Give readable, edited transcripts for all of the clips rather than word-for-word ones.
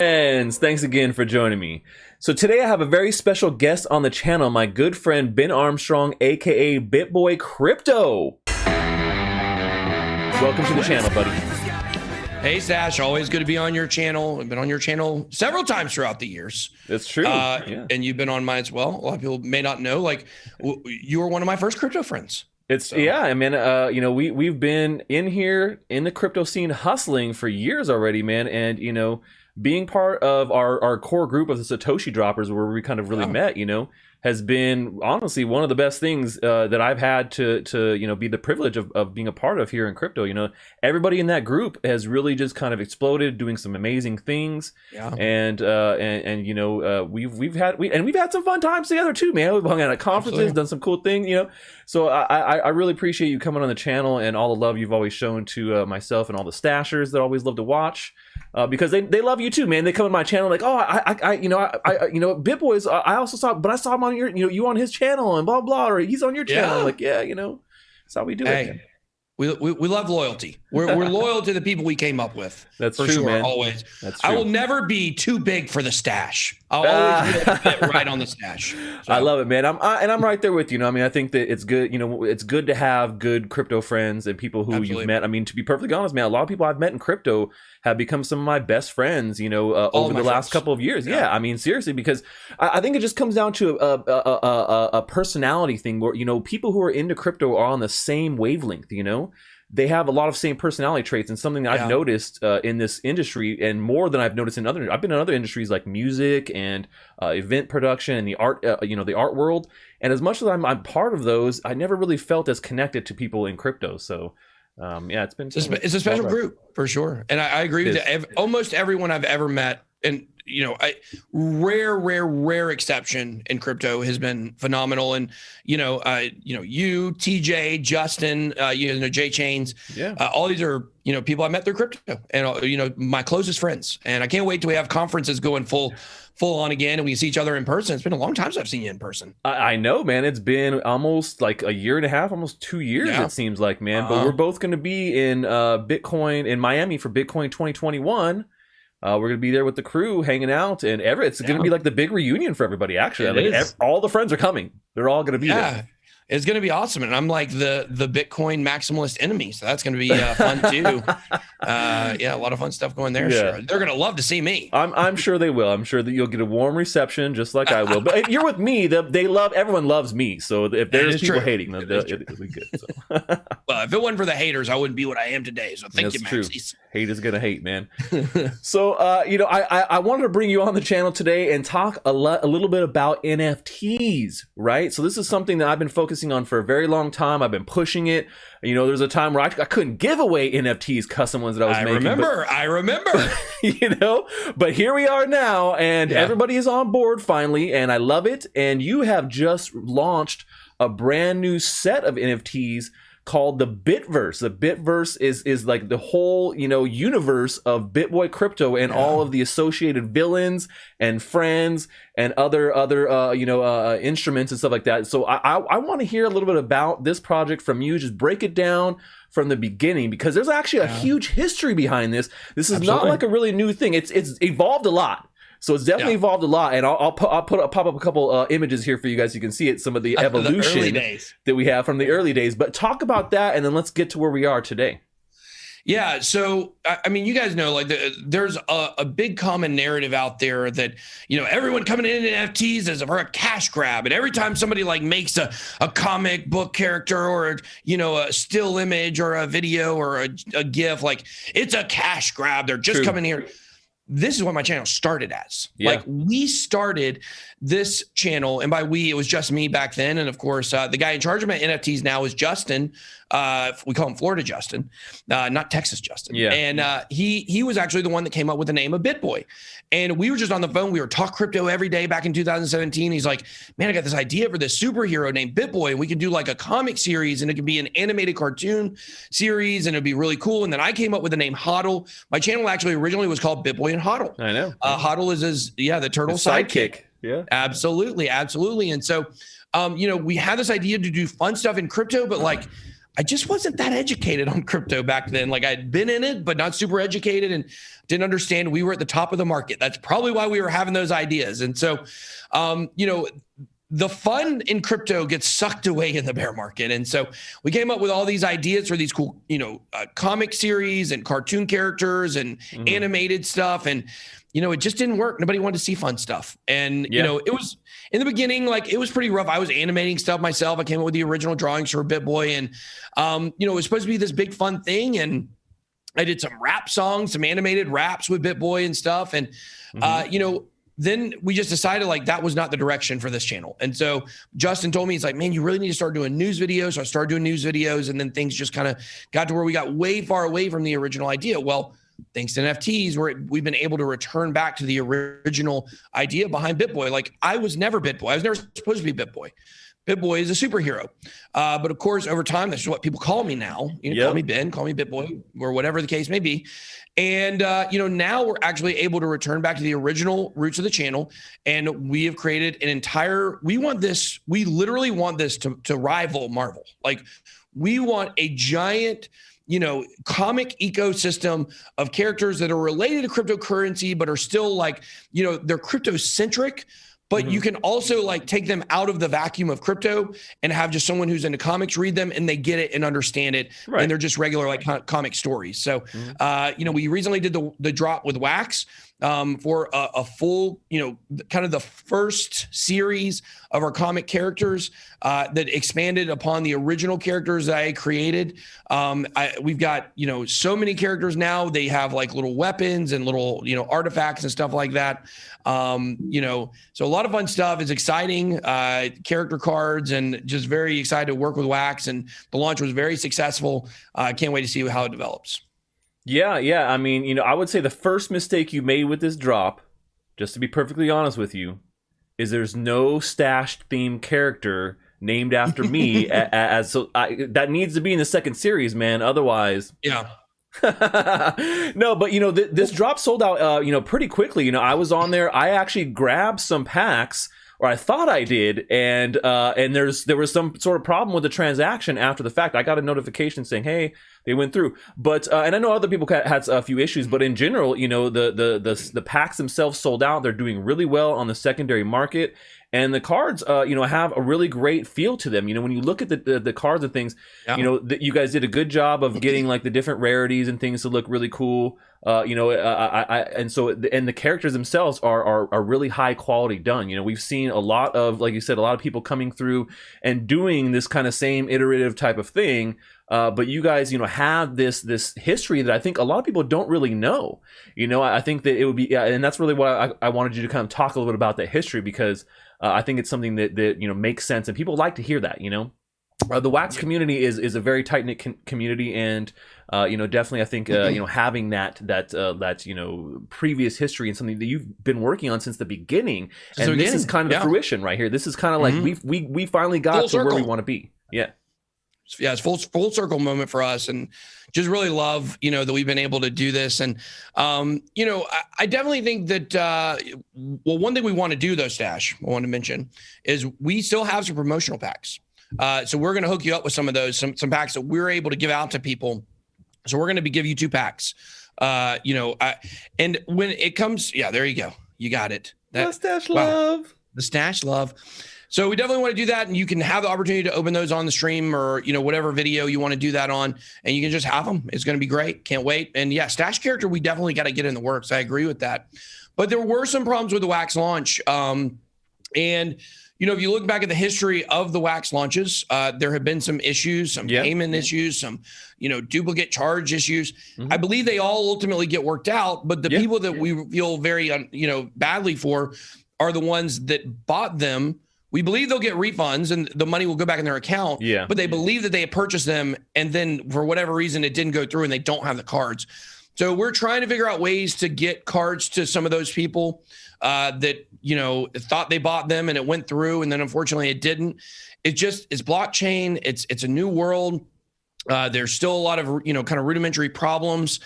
Friends, thanks again for joining me. So today I have a very special guest on the channel, my good friend Ben Armstrong, aka BitBoy Crypto. Welcome to the channel, buddy. Hey Stash, always good to be on your channel. I've been on your channel several times throughout the years. That's true. Yeah. And you've been on mine as well. A lot of people may not know, like you were one of my first crypto friends. Yeah, I mean, you know, we've been in here in the crypto scene hustling for years already, man. And, you know, being part of our core group of the Satoshi droppers where we kind of really met, you know, has been honestly one of the best things that I've had to you know, be the privilege of being a part of here in crypto. You know, everybody in that group has really just kind of exploded, doing some amazing things. Yeah. And you know, we've had some fun times together too, man. We've hung out at conferences, done some cool things, you know. So I really appreciate you coming on the channel and all the love you've always shown to myself and all the stashers that always love to watch. Because they love you too, man. They come on my channel like, oh, you know, BitBoy's. I also saw, but I saw him on your, you know, you on his channel and blah blah, or he's on your channel. I'm like, yeah, you know, that's how we do it. Man. We love loyalty. We're loyal to the people we came up with. That's for true, sure, man. always. That's true. I will never be too big for the stash. I'll always be right on the stash. So. I love it, man. I'm right there with you. You know, I mean, I think that it's good. You know, it's good to have good crypto friends and people who you've met. I mean, to be perfectly honest, man, a lot of people I've met in crypto have become some of my best friends. You know, over the last couple of years. Yeah, I mean, seriously, because I think it just comes down to a personality thing where, you know, people who are into crypto are on the same wavelength. You know. They have a lot of same personality traits, and something that I've noticed in this industry, and more than I've noticed in other. I've been in other industries like music and event production and the art, you know, the art world. And as much as I'm part of those, I never really felt as connected to people in crypto. So, yeah, it's a special group for sure. And I agree with you. Almost everyone I've ever met, and you know, rare exception in crypto has been phenomenal. And you know, you, TJ, Justin, you know, J Chains, all these are, you know, people I met through crypto, and you know, my closest friends. And I can't wait till we have conferences going full on again, and we see each other in person. It's been a long time since I've seen you in person. I know, man. It's been almost like a year and a half, almost 2 years. It seems like, man. But we're both going to be in Bitcoin in Miami for Bitcoin 2021. We're going to be there with the crew hanging out, and it's going to be like the big reunion for everybody, actually. Like all the friends are coming. They're all going to be there. It's going to be awesome. And I'm like the Bitcoin maximalist enemy. So that's going to be fun too. Yeah, a lot of fun stuff going there. Sure. They're going to love to see me. I'm sure they will. I'm sure that you'll get a warm reception just like I will. But if you're with me, everyone loves me. So if there's people hating them, it'll be good. So. Well, if it wasn't for the haters, I wouldn't be what I am today. So thank you, Maxies. Hate is going to hate, man. So, you know, I wanted to bring you on the channel today and talk a little bit about NFTs, right? So this is something that I've been focusing on for a very long time. I've been pushing it. You know, there's a time where I couldn't give away NFTs, custom ones that I was making. I remember. You know, but here we are now, and everybody is on board finally, and I love it. And you have just launched a brand new set of NFTs called the Bitverse. The Bitverse is like the whole, you know, universe of BitBoy Crypto and all of the associated villains and friends and other you know, instruments and stuff like that. So I want to hear a little bit about this project from you. Just break it down from the beginning, because there's actually a huge history behind this. This is not like a really new thing. It's evolved a lot. So it's definitely evolved a lot, and I'll pop up a couple images here for you guys. So you can see it, some of the evolution that we have from the early days. But talk about that, and then let's get to where we are today. Yeah, so I mean, you guys know, like there's a big common narrative out there that, you know, everyone coming in NFTs is for a cash grab, and every time somebody like makes a comic book character or, you know, a still image or a video or a GIF, like it's a cash grab. They're just coming here. This is what my channel started as. Like we started this channel, and by we, it was just me back then. And of course, the guy in charge of my NFTs now is Justin. We call him Florida Justin, not Texas Justin. And he was actually the one that came up with the name of BitBoy. And we were just on the phone. We were talk crypto every day back in 2017. He's like, man, I got this idea for this superhero named BitBoy, and we could do like a comic series, and it could be an animated cartoon series, and it'd be really cool. And then I came up with the name Hodl. My channel actually originally was called BitBoy and Hodl. I know. Hodl is the turtle sidekick. Yeah, absolutely. And so, you know, we had this idea to do fun stuff in crypto, but like, I just wasn't that educated on crypto back then. Like I'd been in it, but not super educated and didn't understand we were at the top of the market. That's probably why we were having those ideas. And so, the fun in crypto gets sucked away in the bear market. And so we came up with all these ideas for these cool, comic series and cartoon characters and animated stuff. And, it just didn't work. Nobody wanted to see fun stuff. And, it was in the beginning, like it was pretty rough. I was animating stuff myself. I came up with the original drawings for BitBoy and, it was supposed to be this big fun thing. And I did some rap songs, some animated raps with BitBoy and stuff. And, then we just decided like that was not the direction for this channel. And so Justin told me, he's like, man, you really need to start doing news videos. So I started doing news videos, and then things just kind of got to where we got way far away from the original idea. Well, thanks to NFTs, we've been able to return back to the original idea behind BitBoy. Like I was never BitBoy. I was never supposed to be BitBoy. BitBoy is a superhero. But of course, over time, that's what people call me now. Call me Ben, call me BitBoy, or whatever the case may be. And, now we're actually able to return back to the original roots of the channel. And we have created we literally want this to rival Marvel. Like we want a giant, comic ecosystem of characters that are related to cryptocurrency, but are still like, they're crypto centric. But you can also like take them out of the vacuum of crypto and have just someone who's into comics read them and they get it and understand it. Right. And they're just regular like comic stories. So, we recently did the drop with Wax for a full, kind of the first series of our comic characters that expanded upon the original characters that I created. We've got, so many characters now. They have like little weapons and little, artifacts and stuff like that. So a lot of fun stuff. It's exciting, character cards, and just very excited to work with Wax. And the launch was very successful. I can't wait to see how it develops. Yeah. I mean, I would say the first mistake you made with this drop, just to be perfectly honest with you, is there's no stashed themed character named after me that needs to be in the second series, man. Otherwise, yeah. No, but this drop sold out pretty quickly. I was on there. I actually grabbed some packs, or I thought I did, and there was some sort of problem with the transaction after the fact. I got a notification saying, hey, they went through. But and I know other people had a few issues, but in general, the packs themselves sold out. They're doing really well on the secondary market. And the cards, have a really great feel to them. When you look at the cards and things, you guys did a good job of getting like the different rarities and things to look really cool. And the characters themselves are really high quality done. We've seen a lot of, like you said, a lot of people coming through and doing this kind of same iterative type of thing. But you guys, have this history that I think a lot of people don't really know. I think that it would be, and that's really why I wanted you to kind of talk a little bit about that history, because I think it's something that makes sense, and people like to hear that. The Wax community is a very tight knit community, and definitely I think having that previous history and something that you've been working on since the beginning, and this is kind of the fruition right here. This is kind of like we finally got to where we want to be. Yeah. Yeah, it's full circle moment for us, and just really love, that we've been able to do this. And, I definitely think that, one thing we want to do though, Stash, I want to mention, is we still have some promotional packs. So we're going to hook you up with some of those, some packs that we're able to give out to people. So we're going to give you 2 packs, and when it comes, there you go. You got it. The Stash love. The Stash love. So we definitely want to do that, and you can have the opportunity to open those on the stream, or whatever video you want to do that on, and you can just have them. It's going to be great. Can't wait. And yeah, Stash character, we definitely got to get in the works. I agree with that. But there were some problems with the Wax launch, and if you look back at the history of the Wax launches, there have been some issues, some payment issues, some duplicate charge issues. I believe they all ultimately get worked out, but the people that we feel very badly for are the ones that bought them. We believe they'll get refunds and the money will go back in their account. Yeah. But they believe that they had purchased them, and then for whatever reason it didn't go through and they don't have the cards. So we're trying to figure out ways to get cards to some of those people that thought they bought them and it went through, and then unfortunately it didn't. It's blockchain. It's a new world. There's still a lot of kind of rudimentary problems.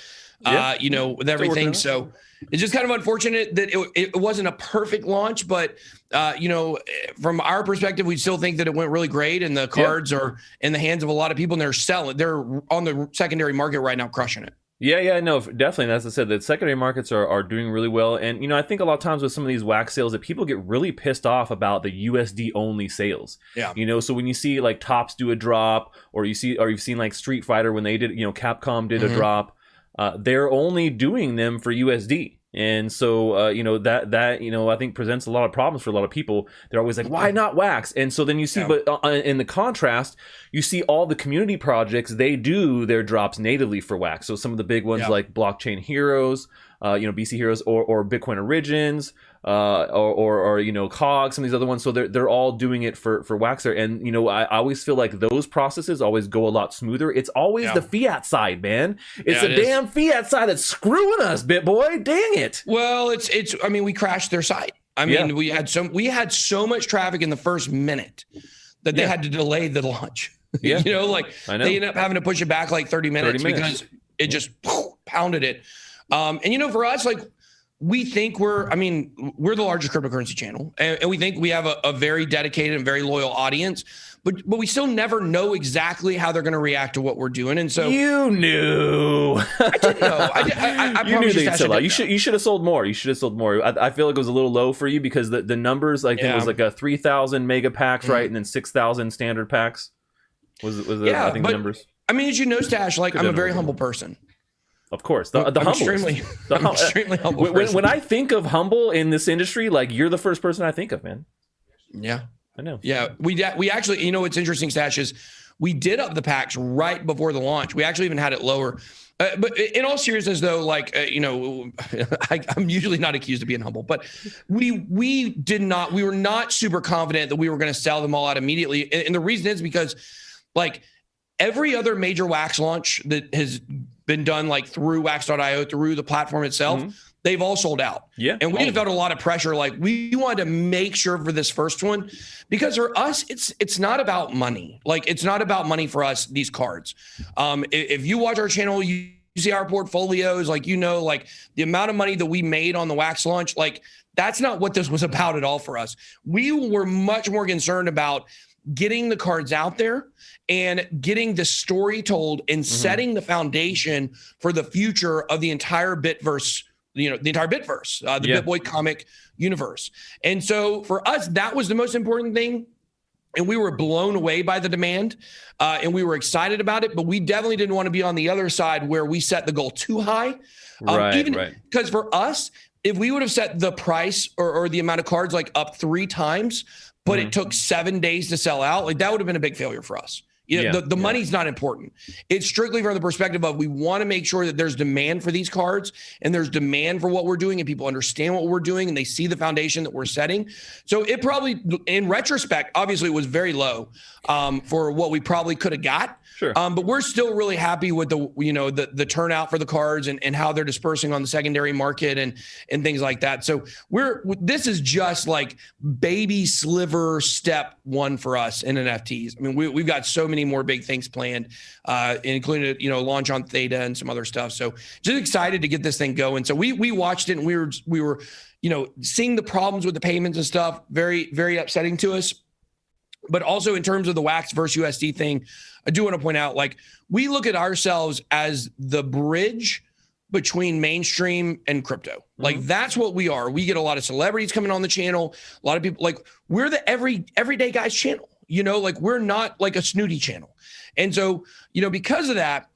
with everything. So it's just kind of unfortunate that it wasn't a perfect launch, but from our perspective, we still think that it went really great, and the cards are in the hands of a lot of people, and they're on the secondary market right now, crushing it. Yeah, no, definitely. And as I said, the secondary markets are doing really well. And, I think a lot of times with some of these wax sales that people get really pissed off about the USD only sales. Yeah. So when you see like Topps do a drop, or you've seen like Street Fighter when they did, Capcom did a drop, they're only doing them for USD. And so, I think presents a lot of problems for a lot of people. They're always like, why not wax? And so then you see, but in the contrast, you see all the community projects, they do their drops natively for wax. So some of the big ones like Blockchain Heroes, BC Heroes, or Bitcoin Origins, or COG, some of these other ones. So they're all doing it for Waxer. And I always feel like those processes always go a lot smoother. It's always the fiat side, man. It's the damn fiat side that's screwing us, BitBoy. Dang it. Well, we crashed their site. We had so much traffic in the first minute that they had to delay the launch. Yeah. They ended up having to push it back like 30 minutes because it just pounded it. For us, like, we think we're the largest cryptocurrency channel, and we think we have a very dedicated and very loyal audience, but we still never know exactly how they're going to react to what we're doing. And so you knew. I didn't know. I you knew they'd sell out. You should have sold more. You should have sold more. I feel like it was a little low for you because the numbers, like it was like a 3,000 mega packs, right, and then 6,000 standard packs. Was I think the numbers. As you know, Stash, like I'm a very humble person. Of course, I'm extremely humble. When I think of humble in this industry, like you're the first person I think of, man. Yeah, I know. Yeah, we actually, what's interesting, Stash, is we did up the packs right before the launch. We actually even had it lower. But in all seriousness, though, like I'm usually not accused of being humble, but we were not super confident that we were going to sell them all out immediately, and the reason is because like every other major wax launch that has been done like through wax.io, through the platform itself, they've all sold out. Yeah. And we just felt a lot of pressure. Like we wanted to make sure for this first one, because for us, it's not about money. Like it's not about money for us, these cards. If you watch our channel, you see our portfolios, like, like the amount of money that we made on the wax launch, like that's not what this was about at all for us. We were much more concerned about getting the cards out there and getting the story told and setting the foundation for the future of the entire Bitverse, the entire Bitverse, the BitBoy comic universe. And so for us, that was the most important thing. And we were blown away by the demand, and we were excited about it, but we definitely didn't want to be on the other side where we set the goal too high. Because for us, if we would have set the price or the amount of cards like up 3 times, but it took 7 days to sell out, like that would have been a big failure for us. The money's not important. It's strictly from the perspective of we want to make sure that there's demand for these cards and there's demand for what we're doing and people understand what we're doing and they see the foundation that we're setting. So it probably, in retrospect, obviously it was very low for what we probably could have got. Sure. But we're still really happy with the turnout for the cards and how they're dispersing on the secondary market and things like that. So this is just like baby sliver step 1 for us in NFTs. I mean, we've got so many more big things planned, including launch on Theta and some other stuff. So just excited to get this thing going. So we watched it and we were seeing the problems with the payments and stuff, very, very upsetting to us. But also in terms of the wax versus USD thing, I do want to point out, like, we look at ourselves as the bridge between mainstream and crypto. Like, that's what we are. We get a lot of celebrities coming on the channel. A lot of people, like, we're the everyday guys channel, like we're not like a snooty channel. And so, because of that,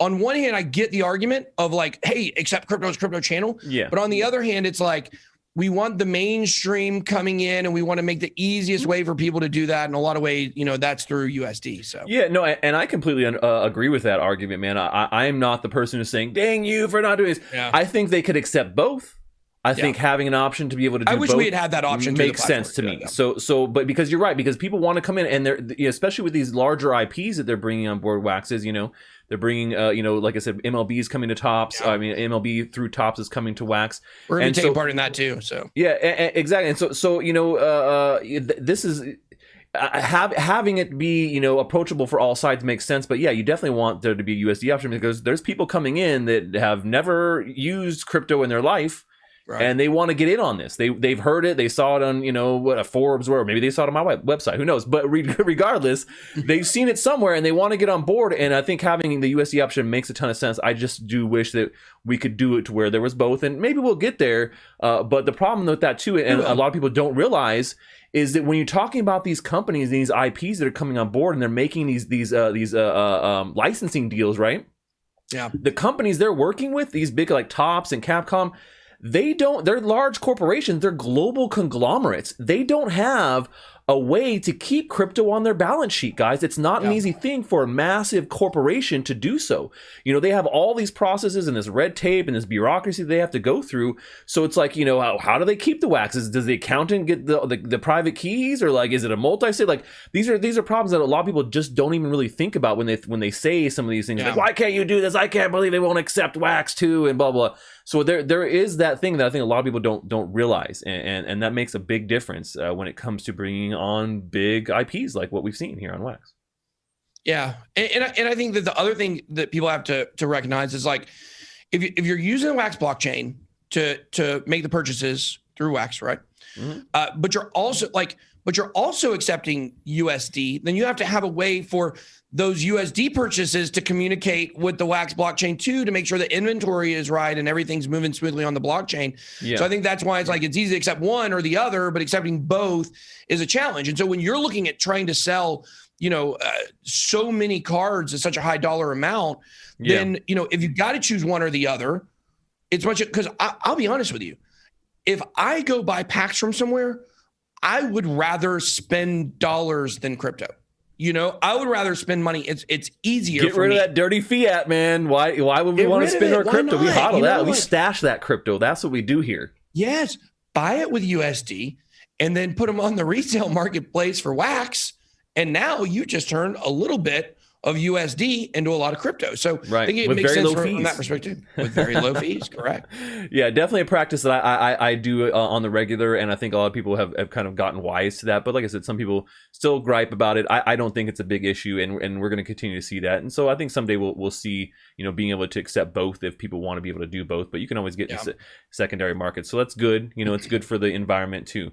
on one hand, I get the argument of like, hey, accept crypto's crypto channel. Yeah. But on the other hand, it's like, we want the mainstream coming in and we want to make the easiest way for people to do that. In a lot of ways, that's through USD. So yeah, no, and I completely agree with that argument, man. I am not the person who's saying, dang you for not doing this. Yeah. I think they could accept both. I think having an option to be able to do both. I wish we had that option. Makes sense to me. So, but because you're right, because people want to come in and they're, especially with these larger IPs that they're bringing on board, Waxes, they're bringing, like I said, MLB is coming to Topps. Yeah. I mean, MLB through Topps is coming to Wax. We're going to take part in that too. So yeah, exactly. And so this is, having it be, you know, approachable for all sides makes sense. But yeah, you definitely want there to be a USD option because there's people coming in that have never used crypto in their life. Right. And they want to get in on this. They've heard it. They saw it on, you know, what a Forbes or maybe they saw it on my website. Who knows? But regardless, they've seen it somewhere and they want to get on board. And I think having the USD option makes a ton of sense. I just do wish that we could do it to where there was both, and maybe we'll get there. But the problem with that too, and a lot of people don't realize, is that when you're talking about these companies, these IPs that are coming on board, and they're making these licensing deals, right? Yeah. The companies they're working with, these big like Topps and Capcom. They're large corporations, they're global conglomerates. They don't have a way to keep crypto on their balance sheet, guys. It's not an easy thing for a massive corporation to do so. You know, they have all these processes and this red tape and this bureaucracy they have to go through. So it's like, you know, how do they keep the waxes? Does the accountant get the private keys, or like, is it a multi-sig? Like these are problems that a lot of people just don't even really think about when they say some of these things. Like, why can't you do this? I can't believe they won't accept wax too, and blah blah. So there is that thing that I think a lot of people don't realize, and that makes a big difference when it comes to bringing on big IPs like what we've seen here on Wax. Yeah, and I think that the other thing that people have to recognize is, like, if you're using the Wax blockchain to make the purchases through Wax, right? Mm-hmm. But you're also accepting USD, then you have to have a way for those USD purchases to communicate with the Wax blockchain too, to make sure the inventory is right and everything's moving smoothly on the blockchain. Yeah. So I think that's why it's easy to accept one or the other, but accepting both is a challenge. And so when you're looking at trying to sell, you know, so many cards at such a high dollar amount, then, you know, if you've got to choose one or the other, it's much, because I'll be honest with you. If I go buy packs from somewhere, I would rather spend dollars than crypto. You know, I would rather spend money. It's easier. Get rid of that dirty fiat, man. Why would we want to spend our crypto? We hodl that. We stash that crypto. That's what we do here. Yes, buy it with USD and then put them on the resale marketplace for Wax, and now you just turn a little bit of USD into a lot of crypto. So I think it makes sense from that perspective. With very low fees, correct. Yeah, definitely a practice that I do on the regular, and I think a lot of people have kind of gotten wise to that. But like I said, some people still gripe about it. I don't think it's a big issue, and we're going to continue to see that. And so I think someday we'll see, you know, being able to accept both if people want to be able to do both. But you can always get into secondary markets, so that's good. You know, it's good for the environment too.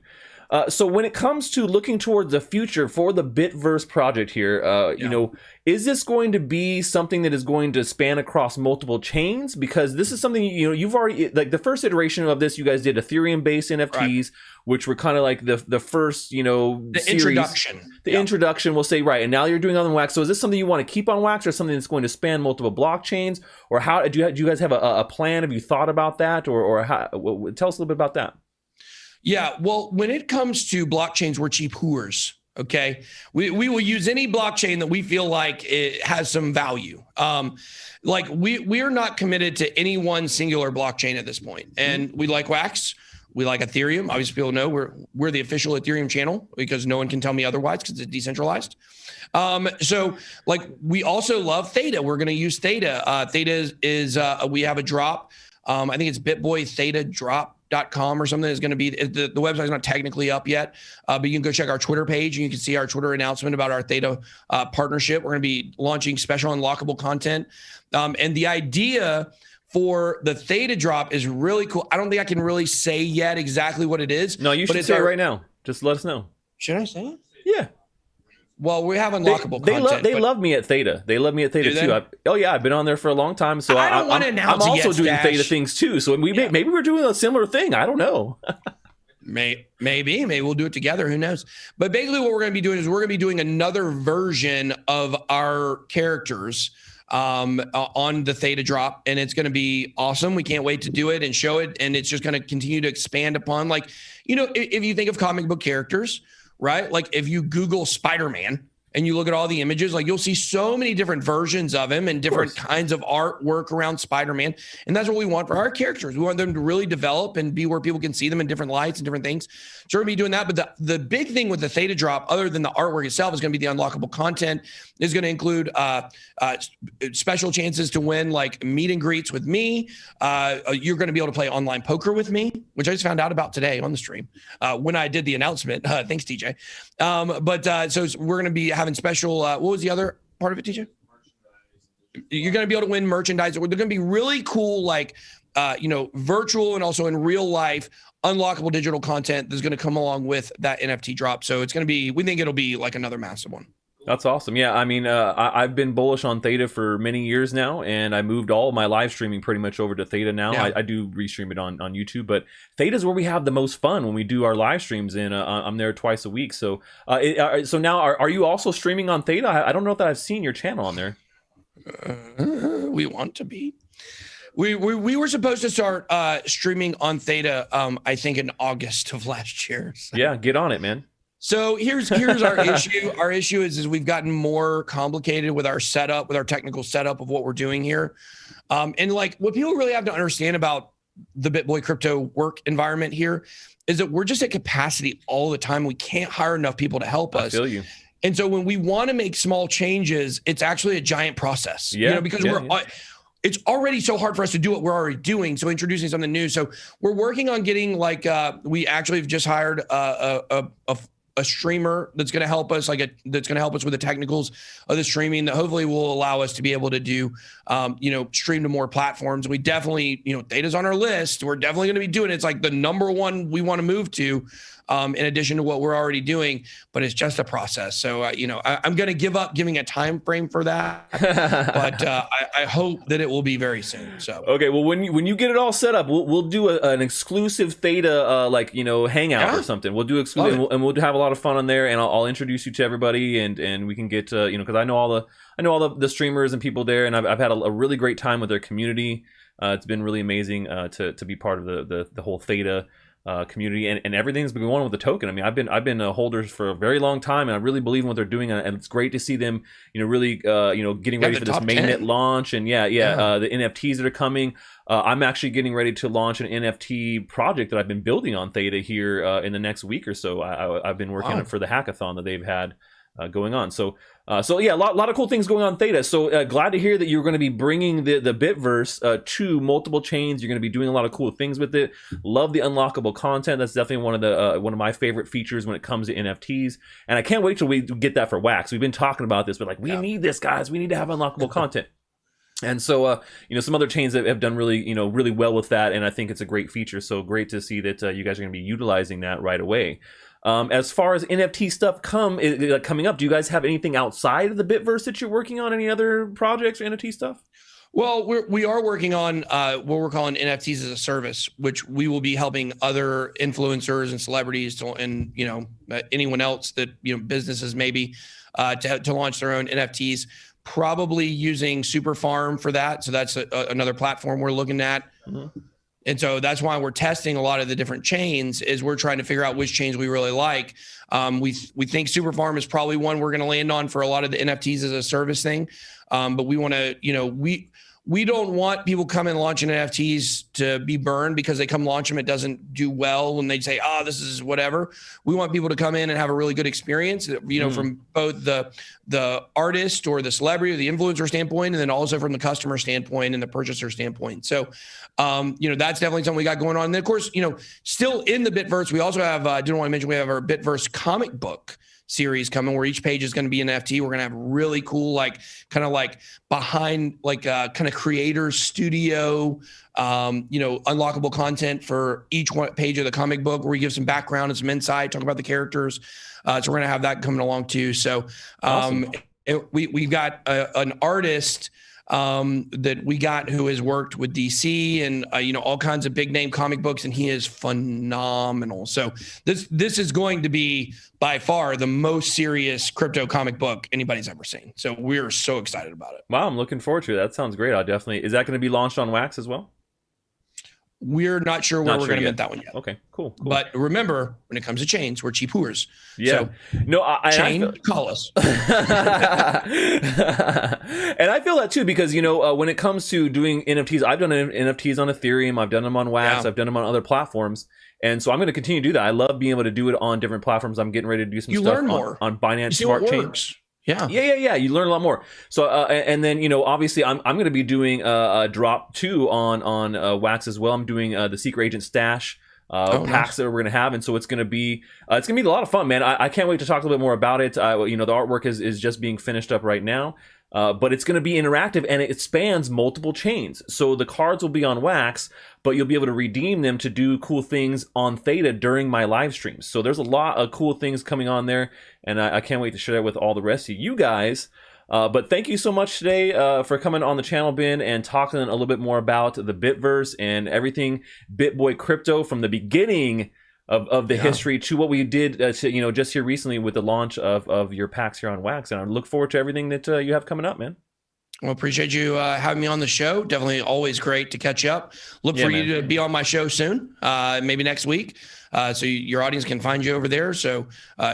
So when it comes to looking towards the future for the Bitverse project here, you know, is this going to be something that is going to span across multiple chains? Because this is something, you know, you've already, like the first iteration of this, you guys did Ethereum-based NFTs, which were kind of like the first, you know, the series, introduction. The introduction, we'll say, right. And now you're doing on Wax. So is this something you want to keep on Wax, or something that's going to span multiple blockchains? Or how do you guys have a plan? Have you thought about that? Or how, tell us a little bit about that. Yeah, well, when it comes to blockchains, we're cheap hooers. Okay, we will use any blockchain that we feel like it has some value. Like we are not committed to any one singular blockchain at this point. And we like Wax, we like Ethereum. Obviously, people know we're the official Ethereum channel because no one can tell me otherwise because it's decentralized. So like we also love Theta. We're going to use Theta. Theta is we have a drop. I think it's BitBoy Theta drop.com or something is going to be, the website's not technically up yet, but you can go check our Twitter page and you can see our Twitter announcement about our Theta partnership. We're going to be launching special unlockable content. And the idea for the Theta drop is really cool. I don't think I can really say yet exactly what it is. No, you should say it right now. Just let us know. Should I say it? Yeah. Well, we have unlockable content. They love me at Theta. They love me at Theta too. I've been on there for a long time. So I'm also doing Theta things too. So maybe we're doing a similar thing. I don't know. Maybe we'll do it together. Who knows? But basically what we're going to be doing is we're going to be doing another version of our characters on the Theta drop, and it's going to be awesome. We can't wait to do it and show it. And it's just going to continue to expand upon, like, you know, if you think of comic book characters, right? Like if you Google Spider-Man, and you look at all the images, like you'll see so many different versions of him and different kinds of artwork around Spider-Man. And that's what we want for our characters. We want them to really develop and be where people can see them in different lights and different things. So we're going to be doing that. But the big thing with the Theta drop, other than the artwork itself, is going to be the unlockable content. Is going to include special chances to win, like meet and greets with me. You're going to be able to play online poker with me, which I just found out about today on the stream when I did the announcement. Thanks, TJ. So we're going to be having special, what was the other part of it, TJ? You're going to be able to win merchandise. They're going to be really cool, like, virtual and also in real life, unlockable digital content that's going to come along with that NFT drop. So it's going to be, we think it'll be like another massive one. That's awesome. Yeah, I mean, I've been bullish on Theta for many years now, and I moved all of my live streaming pretty much over to Theta now. Yeah. I do restream it on YouTube, but Theta is where we have the most fun when we do our live streams, and I'm there twice a week. So so now, are you also streaming on Theta? I don't know that I've seen your channel on there. We want to be. We were supposed to start streaming on Theta, I think in August of last year. So. Yeah, get on it, man. So here's our issue. Our issue is we've gotten more complicated with our setup, with our technical setup of what we're doing here. And like what people really have to understand about the BitBoy crypto work environment here is that we're just at capacity all the time. We can't hire enough people to help us. I feel you. And so when we want to make small changes, it's actually a giant process. Yeah, because it's already so hard for us to do what we're already doing. So introducing something new. So we're working on getting like we actually have just hired a streamer that's going to help us, that's going to help us with the technicals of the streaming that hopefully will allow us to be able to do, stream to more platforms. We definitely, Theta's on our list. We're definitely going to be doing it. It's like the number one we want to move to, in addition to what we're already doing, but it's just a process. So, I'm going to give up giving a time frame for that, but I hope that it will be very soon. So, okay. Well, when you get it all set up, we'll do an exclusive Theta, hangout or something. We'll do exclusive and we'll have a lot of fun on there, and I'll introduce you to everybody, and we can get, cause I know all the streamers and people there, and I've had a really great time with their community. It's been really amazing, to be part of the whole Theta community, and everything's been going on with the token. I mean, I've been holders for a very long time, and I really believe in what they're doing, and it's great to see them, really, getting ready for this mainnet launch, and the NFTs that are coming. I'm actually getting ready to launch an NFT project that I've been building on Theta here in the next week or so. I've been working on it for the hackathon that they've had going on. So a lot of cool things going on Theta. So glad to hear that you're going to be bringing the Bitverse to multiple chains. You're going to be doing a lot of cool things with it. Love the unlockable content. That's definitely one of my favorite features when it comes to NFTs. And I can't wait till we get that for Wax. We've been talking about this, but we need this, guys. We need to have unlockable content. And so, some other chains that have done really, really well with that, and I think it's a great feature. So great to see that you guys are going to be utilizing that right away. As far as NFT stuff coming up, do you guys have anything outside of the Bitverse that you're working on? Any other projects or NFT stuff? Well, we are working on what we're calling NFTs as a service, which we will be helping other influencers and celebrities and anyone else that businesses maybe to launch their own NFTs. Probably using Super Farm for that. So that's another platform we're looking at. Mm-hmm. And so that's why we're testing a lot of the different chains, is we're trying to figure out which chains we really like. We think Super Farm is probably one we're going to land on for a lot of the NFTs as a service thing. But we want to, we don't want people coming launching NFTs to be burned because they come launch them, it doesn't do well, and they say, this is whatever. We want people to come in and have a really good experience, from both the artist or the celebrity or the influencer standpoint, and then also from the customer standpoint and the purchaser standpoint. So, that's definitely something we got going on. And then, of course, still in the Bitverse, we also have, didn't want to mention, we have our Bitverse comic book series coming, where each page is going to be an NFT. We're going to have really cool, behind, kind of creators studio, unlockable content for each one page of the comic book, where we give some background and some insight, talk about the characters. So we're going to have that coming along too. So awesome. We've got an artist that we got who has worked with DC and all kinds of big name comic books, and he is phenomenal. So this is going to be by far the most serious crypto comic book anybody's ever seen. So we're so excited about it. Wow, I'm looking forward to it. That sounds great. Is that going to be launched on Wax as well? we're not sure where we're going to mint that one yet. Okay, cool. But remember, when it comes to chains, we're cheap hooers. Yeah. So, no, call us. And I feel that too, because, when it comes to doing NFTs, I've done NFTs on Ethereum. I've done them on Wax. I've done them on other platforms. And so I'm going to continue to do that. I love being able to do it on different platforms. I'm getting ready to do some stuff on Binance Smart Chain. Yeah. You learn a lot more. So and then obviously I'm going to be doing a drop 2 on Wax as well. I'm doing the Secret Agent Stash packs that we're going to have, and so it's going to be a lot of fun, man. I can't wait to talk a little bit more about it. The artwork is just being finished up right now. But it's going to be interactive, and it spans multiple chains. So the cards will be on Wax, but you'll be able to redeem them to do cool things on Theta during my live streams. So there's a lot of cool things coming on there, and I can't wait to share that with all the rest of you guys. But thank you so much today for coming on the channel, Ben, and talking a little bit more about the Bitverse and everything BitBoy crypto from the beginning of the history to what we did just here recently with the launch of your packs here on Wax. And I look forward to everything that you have coming up, man. Well, appreciate you having me on the show. Definitely always great to catch up. Look for you to be on my show soon, maybe next week. So your audience can find you over there. So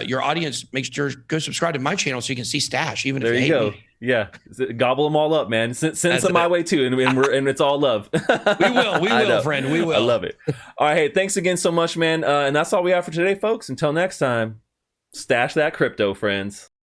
your audience, make sure go subscribe to my channel so you can see Stash, even if you hate me. Yeah, gobble them all up, man. Send some my way too, and it's all love. We will, friend. We will. I love it. All right, hey, thanks again so much, man. And that's all we have for today, folks. Until next time, stash that crypto, friends.